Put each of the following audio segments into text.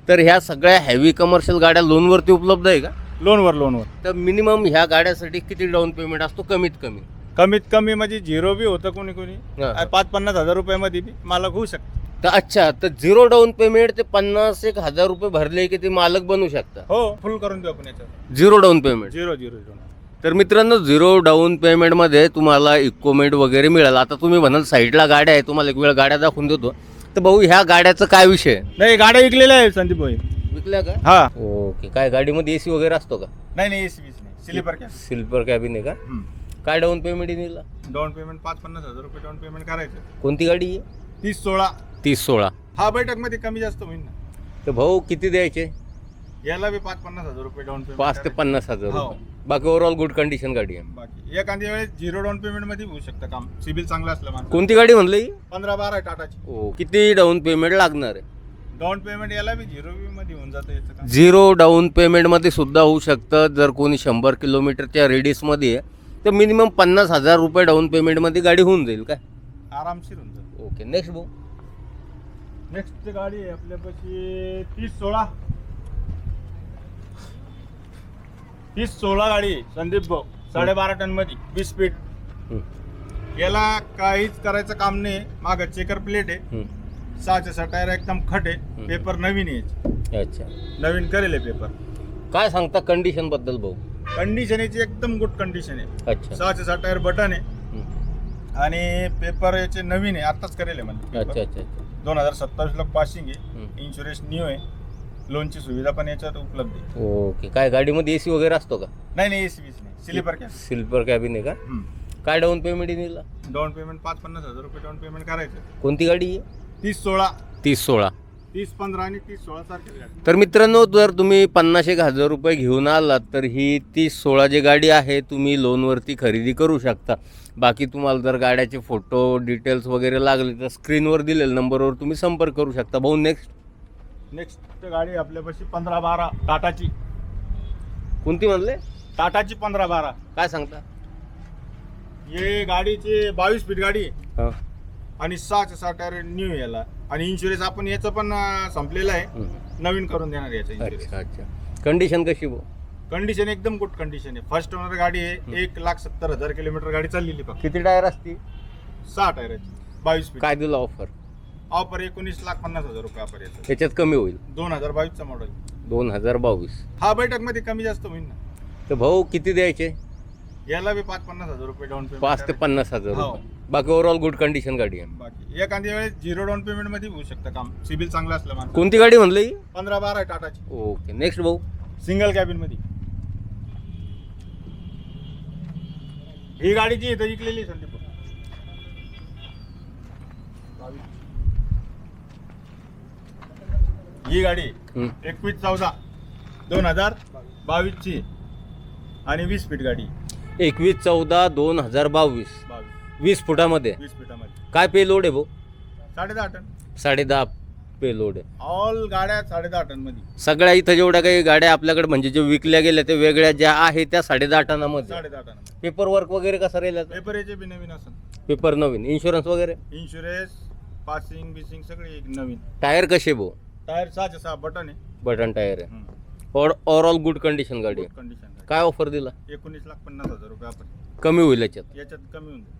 तर ह्या सगळ्या हेवी कमर्शियल गाड्या लोनवरती उपलब्ध आहे का? लोनवर तर मिनिमम ह्या गाड्यासाठी किती डाऊन पेमेंट असतो कमीत कमी? कमीत कमी म्हणजे झिरो बी होतं कोणी हा. 5-50 हजार रुपयामध्ये बी मालक होऊ शकतं. तर अच्छा, तर झिरो डाऊन पेमेंट ते 50,000 रुपये भरले की ते मालक बनू शकता? हो, फुल करून देऊ आपण याच्यावर. Zero down payment. झिरो. तर मित्रांनो, झिरो डाऊन पेमेंटमध्ये तुम्हाला इक्विपमेंट वगैरे मिळेल. आता तुम्ही म्हणाल साईडला गाड्या आहे, तुम्हाला एक वेळ गाड्या दाखवून देतो. तर भाऊ, ह्या गाड्याचं काय विषय? नाही, गाड्या विकलेल्या आहे संदीप भाई. विकल्या का? हा. ओके. काय गाडीमध्ये एसी वगैरे असतो का? नाही एसी नाही, स्लीपर कॅब. स्लीपर कॅबिन आहे का? काय डाऊन पेमेंट येईल? डाऊन पेमेंट 5-50 हजार रुपये डाऊन पेमेंट करायचं. कोणती गाडी आहे? 30-16. 30-16. हा, बैठक मध्ये कमी जास्त होईल ना. तर भाऊ किती द्यायचे? याला बी 5-50 हजार रुपये डाऊन पेमेंट. 5 ते 50,000 हो. रुपये. बाकी ओव्हरऑल गुड कंडिशन गाडी आहे. बाकी एखाद्या वेळेस झिरो डाऊन पेमेंट मध्ये होऊ शकतं काम, सिबिल चांगला असलं माणूस. कोणती गाडी म्हणली? 15-12 आहे टाटाची. ओ, किती डाऊन पेमेंट लागणार आहे? डाऊन पेमेंट याला बी झिरो मध्ये होऊन जातं याचं काम. झिरो डाऊन पेमेंटमध्ये सुद्धा होऊ शकतं. जर कोणी 100 किलोमीटरच्या रेडियसमध्ये आहे तर मिनिमम 50,000 रुपये डाऊन पेमेंटमध्ये गाडी होऊन जाईल काय? आरामशीर होऊन जातं. ओके. नेक्स्ट भाऊ. नेक्स्ट गाडी आहे आपल्यापाशी 30-16. 30-16 गाडी आहे संदीप भाऊ, 12.5 टन मध्ये 20 फीट. याला काहीच करायचं काम नाही. मागं चेकर प्लेट आहे, 6च्या टायर एकदम खट आहे, पेपर नवीन आहे. अच्छा. नवीन करेल आहे पेपर. काय सांगता कंडिशन बद्दल भाऊ? कंडिशन याची एकदम गुड कंडिशन आहे. अच्छा. 6च्या टायर बटन आहे आणि पेपर याचे नवीन आहे, आताच करेल आहे म्हणजे. अच्छा अच्छा अच्छा. 2027 ला पासिंग आहे, इन्शुरन्स न्यू आहे, लोनची सुविधा पण याच्यात उपलब्ध आहे. ओके. काय गाडीमध्ये एसी वगैरे असतो का? नाही एसी नाही, स्लीपर कॅब. स्लीपर कॅबिन आहे का? काय डाऊन पेमेंट येईल? डाऊन पेमेंट 5-50 हजार रुपये डाऊन पेमेंट करायचं. कोणती गाडी आहे? 30-16. 30-16. 30-15 आणि 30-16 सारखी गाडी. तर मित्रांनो, जर तुम्ही 50,000 रुपये घेऊन आलात तर ही 30-16 जी गाडी आहे तुम्ही लोनवरती खरेदी करू शकता. बाकी तुम्हाला जर गाड्याचे फोटो डिटेल्स वगैरे लागले तर स्क्रीनवर दिलेल्या नंबरवर तुम्ही संपर्क करू शकता. भाऊ, नेक्स्ट गाडी आपल्यापाशी 15-12 टाटाची. कोणती म्हणले? टाटाची 15-12. काय सांगता? हे गाडीची 22 फीट गाडी आहे हां. आणि 6च्या टायर न्यू याला, आणि इन्शुरन्स आपण याचं पण संपलेलं आहे, नवीन करून देणार याचं इन्शुरन्स. अच्छा अच्छा. कंडिशन कशी भाऊ? कंडिशन एकदम गुड कंडिशन आहे. फर्स्ट ओनर गाडी आहे. 1,70,000 किलोमीटर गाडी चाललेली फक्त. किती टायर असती? 6 टायराची 22 फीट. काय दिलं ऑफर? ऑफर 19,50,000 रुपये ऑफर याचं. त्याच्यात कमी होईल? 2022चा मॉडेल. 2022. हा, बैठक मध्ये कमी जास्त होईल ना. तर भाऊ किती द्यायचे? याला बी 5-50 हजार रुपये डाऊन पेमेंट. 5 ते 50,000 हो. रुपये. बाकी ओव्हरऑल गुड कंडिशन गाडी आहे. बाकी एखाद्या वेळेस झिरो डाऊन पेमेंट मध्ये होऊ शकतं काम, सिबिल चांगला असलं माणूस. कोणती गाडी म्हणली? 15-12 आहे टाटाची. ओके. नेक्स्ट भाऊ. सिंगल कॅबिन मध्ये ही गाडीची इथं विकलेली आहे संदीप. ही गाडी 21-14 2022 ची आणि 20 फीट गाडी. 21-14-2022. 20 फुटामध्ये. 20 फीटामध्ये. काय पे लोड आहे भाऊ? 10.5 टन. 10.5 पे लोड आहे. ऑल गाड्या 10.5 टन मध्ये. सगळ्या इथं जेवढ्या काही गाड्या आपल्याकडे म्हणजे जे विकल्या गेल्या ते वेगळ्या ज्या आहेत त्या 10.5 टनामध्ये. 10.5 टन. पेपर वर्क वगैरे कसं राहिलं? पेपर याचे बी नवीन असं. पेपर नवीन. इन्शुरन्स वगैरे? इन्शुरन्स, पासिंग बिसिंग सगळे एक नवीन. टायर कसे भाऊ? टायर 6 बटन आहे. बटन टायर आहे. ओव्हरऑल गुड कंडिशन गाडी आहे. कंडिशन. काय ऑफर दिला? 19,50,000 रुपये आपण. कमी होईल याच्यात? याच्यात कमी होऊन जाईल.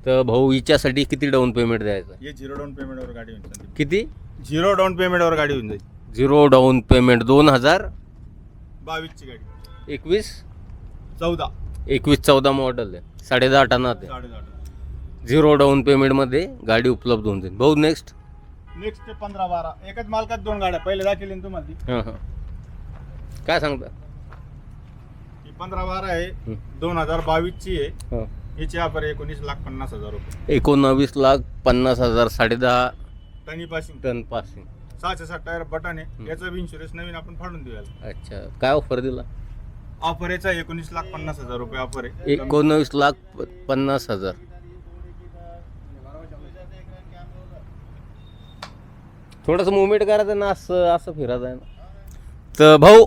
तर भाऊ हिच्यासाठी किती डाऊन पेमेंट द्यायचं? हे झिरो डाऊन पेमेंटवर गाडी होऊन जाईल. किती? झिरो डाऊन पेमेंटवर गाडी होऊन जाईल. झिरो डाऊन पेमेंट 2022 ची गाडी. 21-14 मॉडेल आहे. 10.5 टनात आहे. 10.5. झिरो डाऊन पेमेंटमध्ये गाडी उपलब्ध होऊन जाईल. भाऊ नेक्स्ट. 15-12 एकच मालकात 2 गाड्या पहिले दाखवली ना तुम्हाला ती. हां. काय सांगता? ही 15-12 आहे. 2022 ची आहे. हां. हिची ऑफर 19,50,000 रुपये. 19,50,000. 10.5 टनी पासिंग. Tonne passing. 6 टायर बटन आहे. याचा बी इन्शुरन्स नवीन आपण फाडून देऊया. अच्छा. काय ऑफर दिला? ऑफर याचा 19,50,000 रुपये ऑफर आहे. 19,50,000. थोडंसं मुवमेंट करायचं ना, असं फिरायचं आहे ना. तर भाऊ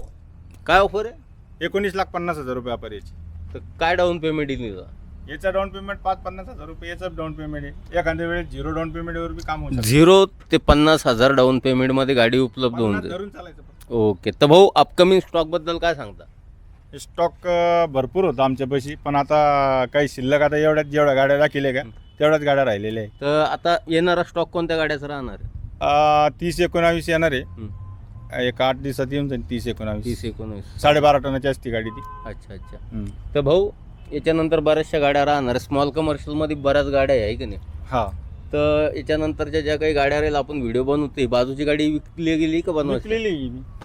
काय ऑफर आहे? 19,50,000 रुपये ऑफर याची. तर काय डाऊन पेमेंट येईल? याचा डाऊन पेमेंट 50,000 रुपये याचं डाऊन पेमेंट आहे. एखाद्या वेळेस 0 डाऊन पेमेंटवर बी काम होऊ शकतं. 0 ते 50,000 डाऊन पेमेंटमध्ये गाडी उपलब्ध होऊन 50 जाईल. धरून चालायचं फक्त. ओके. तर भाऊ अपकमिंग स्टॉकबद्दल काय सांगता? स्टॉक भरपूर होता आमच्यापाशी, पण आता काही शिल्लक आता जेवढ्या गाड्या दाखिले का तेवढ्याच गाड्या राहिलेल्या आहे. तर आता येणारा स्टॉक कोणत्या गाड्याचा राहणार आहे? 30-19 येणार आहे. हं. एक 8 दिवसात येऊन जाईल 30-19. 30-19. 12.5 टनाची असती गाडी ती. अच्छा अच्छा. तर भाऊ याच्यानंतर बऱ्याचशा गाड्या राहणार. स्मॉल कमर्शियलमध्ये बऱ्याच गाड्या आहे की नाही? हा, तर याच्यानंतरच्या ज्या काही गाड्या राहील आपण व्हिडिओ बनवते, बाजूची गाडी विकली गेली का बनवायची? विकलेली आहे.